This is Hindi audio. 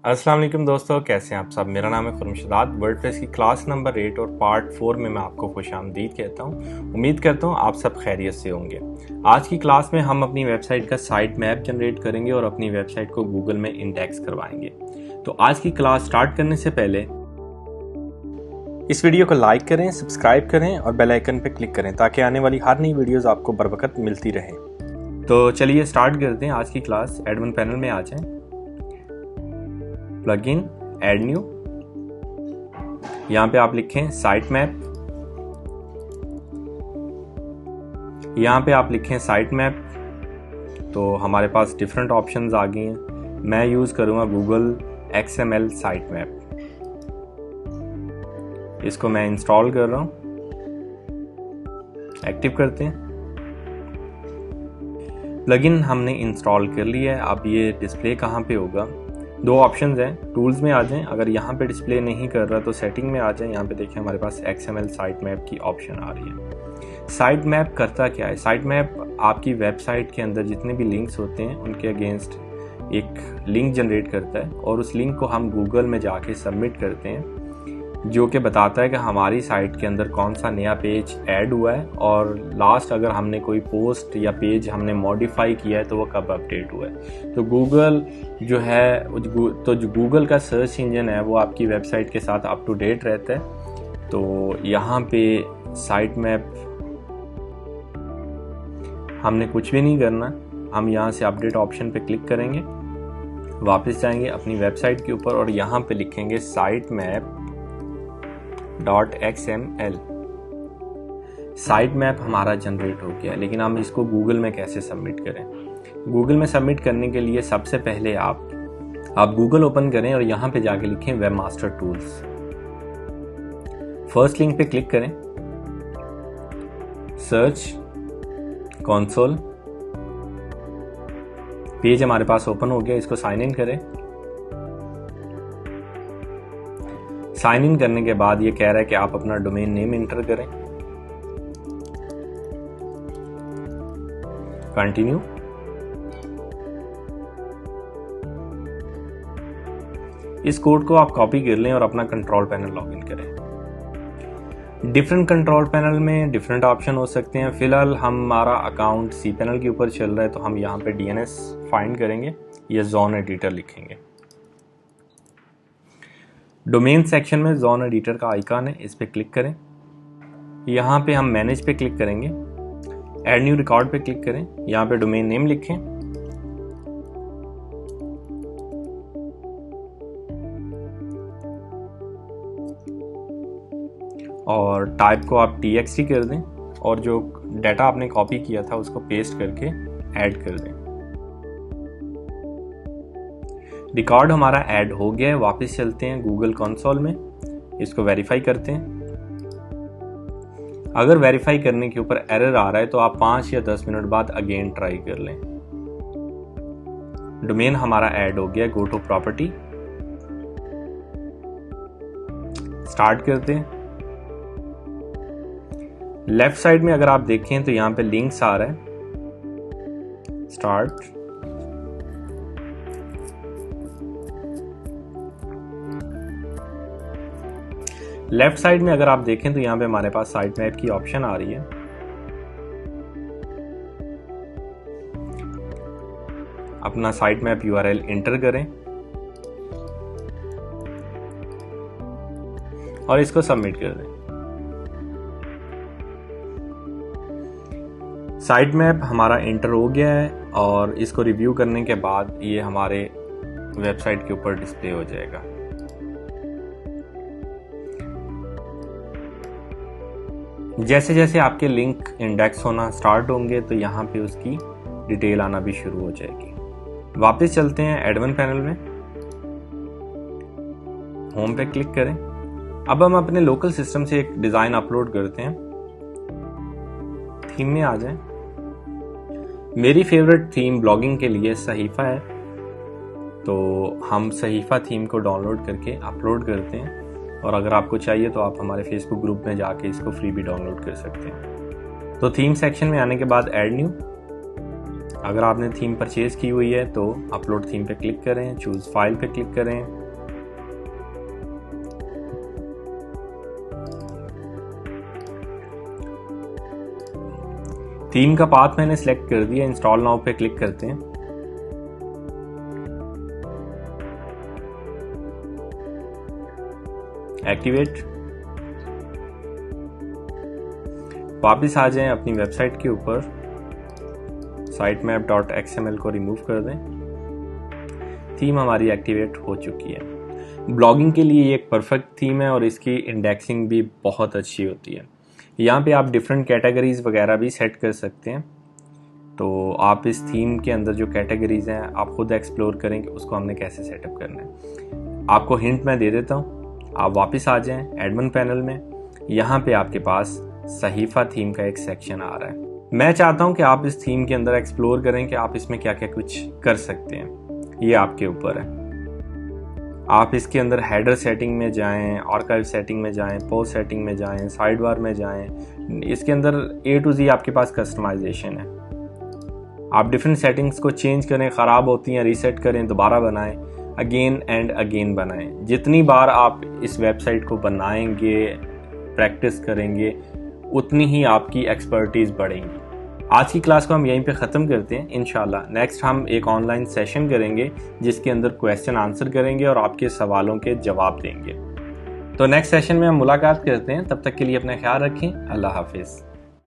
अस्सलाम वालेकुम दोस्तों, कैसे हैं आप सब। मेरा नाम है खुर्शीद। वर्डप्रेस की क्लास नंबर 8 और पार्ट 4 में मैं आपको खुशामदीद कहता हूं। उम्मीद करता हूं आप सब खैरियत से होंगे। आज की क्लास में हम अपनी वेबसाइट का साइट मैप जनरेट करेंगे और अपनी वेबसाइट को गूगल में इंडेक्स करवाएंगे। तो आज की क्लास स्टार्ट करने से पहले इस वीडियो को लाइक करें, सब्सक्राइब करें और बेल आइकन पर क्लिक करें ताकि आने वाली हर नई वीडियोज़ आपको बर वक्त मिलती रहे। तो चलिए स्टार्ट करते हैं आज की क्लास। एडमिन पैनल में आ जाएं, प्लगइन, ऐड न्यू, यहां पे आप लिखें साइट मैप। यहां पे आप लिखें साइट मैप। तो हमारे पास डिफरेंट ऑप्शंस आ गए हैं। मैं यूज करूंगा गूगल XML साइट मैप। इसको मैं इंस्टॉल कर रहा हूं। एक्टिव करते हैं। प्लगइन हमने इंस्टॉल कर लिया है। अब ये डिस्प्ले कहां पे होगा, दो ऑप्शंस हैं। टूल्स में आ जाएं, अगर यहाँ पे डिस्प्ले नहीं कर रहा तो सेटिंग में आ जाएं। यहाँ पे देखिए हमारे पास XML साइट मैप की ऑप्शन आ रही है। साइट मैप करता क्या है? साइट मैप आपकी वेबसाइट के अंदर जितने भी लिंक्स होते हैं उनके अगेंस्ट एक लिंक जनरेट करता है और उस लिंक को हम गूगल में जाके सबमिट करते हैं, जो कि बताता है कि हमारी साइट के अंदर कौन सा नया पेज ऐड हुआ है और लास्ट अगर हमने कोई पोस्ट या पेज हमने मॉडिफाई किया है तो वो कब अपडेट हुआ है। तो गूगल जो है, तो जो गूगल का सर्च इंजन है वो आपकी वेबसाइट के साथ अप टू डेट रहता है। तो यहाँ पे साइट मैप हमने कुछ भी नहीं करना। हम यहाँ से अपडेट ऑप्शन पे क्लिक करेंगे, वापस जाएंगे अपनी वेबसाइट के ऊपर और यहाँ पे लिखेंगे site map .xml। Site map हमारा जनरेट हो गया, लेकिन हम इसको गूगल में कैसे सबमिट करें? गूगल में सबमिट करने के लिए सबसे पहले आप गूगल ओपन करें और यहां पे जाके लिखें वेबमास्टर टूल्स। फर्स्ट लिंक पे क्लिक करें, सर्च कंसोल। पेज हमारे पास ओपन हो गया। इसको साइन इन करें। साइन इन करने के बाद ये कह रहा है कि आप अपना डोमेन नेम इंटर करें। कंटिन्यू। इस कोड को आप कॉपी कर लें और अपना कंट्रोल पैनल लॉगिन करें। डिफरेंट कंट्रोल पैनल में डिफरेंट ऑप्शन हो सकते हैं। फिलहाल हमारा अकाउंट सी पैनल के ऊपर चल रहा है तो हम यहाँ पे DNS फाइंड करेंगे, ये जोन एडिटर लिखेंगे। डोमेन सेक्शन में जोन एडिटर का आइकन है, इस पे क्लिक करें। यहाँ पे हम मैनेज पे क्लिक करेंगे, ऐड न्यू रिकॉर्ड पे क्लिक करें। यहाँ पे डोमेन नेम लिखें, और टाइप को आप TXT कर दें और जो डाटा आपने कॉपी किया था उसको पेस्ट करके ऐड कर दें। रिकॉर्ड हमारा ऐड हो गया है। वापस चलते हैं गूगल कंसोल में, इसको वेरीफाई करते हैं। अगर वेरीफाई करने के ऊपर एरर आ रहा है तो आप 5 या 10 मिनट बाद अगेन ट्राई कर लें। डोमेन हमारा ऐड हो गया। गो टू प्रॉपर्टी, स्टार्ट करते हैं। लेफ्ट साइड में अगर आप देखें तो यहां पे लिंक्स आ रहा है, स्टार्ट। लेफ्ट साइड में अगर आप देखें तो यहां पे हमारे पास साइट मैप की ऑप्शन आ रही है। अपना साइट मैप URL इंटर करें और इसको सबमिट कर दें। साइट मैप हमारा इंटर हो गया है और इसको रिव्यू करने के बाद ये हमारे वेबसाइट के ऊपर डिस्प्ले हो जाएगा। जैसे जैसे आपके लिंक इंडेक्स होना स्टार्ट होंगे तो यहाँ पे उसकी डिटेल आना भी शुरू हो जाएगी। वापस चलते हैं एडमिन पैनल में, होम पे क्लिक करें। अब हम अपने लोकल सिस्टम से एक डिजाइन अपलोड करते हैं। थीम में आ जाएं। मेरी फेवरेट थीम ब्लॉगिंग के लिए सहीफा है, तो हम सहीफा थीम को डाउनलोड करके अपलोड करते हैं और अगर आपको चाहिए तो आप हमारे फेसबुक ग्रुप में जाके इसको फ्री भी डाउनलोड कर सकते हैं। तो थीम सेक्शन में आने के बाद ऐड न्यू, अगर आपने थीम परचेज की हुई है तो अपलोड थीम पे क्लिक करें, चूज फाइल पे क्लिक करें। थीम का पाथ मैंने सिलेक्ट कर दिया, इंस्टॉल नाउ पे क्लिक करते हैं। एक्टिवेट। वापस आ जाएं अपनी वेबसाइट के ऊपर, sitemap.xml को रिमूव कर दें। थीम हमारी एक्टिवेट हो चुकी है। ब्लॉगिंग के लिए ये एक परफेक्ट थीम है और इसकी इंडेक्सिंग भी बहुत अच्छी होती है। यहाँ पे आप डिफरेंट कैटेगरीज वगैरह भी सेट कर सकते हैं। तो आप इस थीम के अंदर जो कैटेगरीज हैं आप खुद एक्सप्लोर करेंगे उसको हमने कैसे सेटअप करना है। आपको हिंट मैं दे देता हूँ, आप वापस आ जाएं एडमिन पैनल में। यहाँ पे आपके पास सहीफा थीम का एक सेक्शन आ रहा है। मैं चाहता हूँ कि आप इस थीम के अंदर एक्सप्लोर करें कि आप इसमें क्या क्या कुछ कर सकते हैं, ये आपके ऊपर है। आप इसके अंदर हेडर सेटिंग में जाएं, आर्काइव सेटिंग में जाएं, पोस्ट सेटिंग में जाएं, साइड बार में जाएं। इसके अंदर A to Z आपके पास कस्टमाइजेशन है। आप डिफरेंट सेटिंग्स को चेंज करें, ख़राब होती हैं रीसेट करें, दोबारा बनाएं, अगेन एंड अगेन बनाएं। जितनी बार आप इस वेबसाइट को बनाएंगे, प्रैक्टिस करेंगे, उतनी ही आपकी एक्सपर्टीज़ बढ़ेंगी। आज की क्लास को हम यहीं पे ख़त्म करते हैं। इंशाल्लाह नेक्स्ट हम एक ऑनलाइन सेशन करेंगे जिसके अंदर क्वेश्चन आंसर करेंगे और आपके सवालों के जवाब देंगे। तो नेक्स्ट सेशन में हम मुलाकात करते हैं। तब तक के लिए अपना ख्याल रखें। अल्लाह हाफिज़।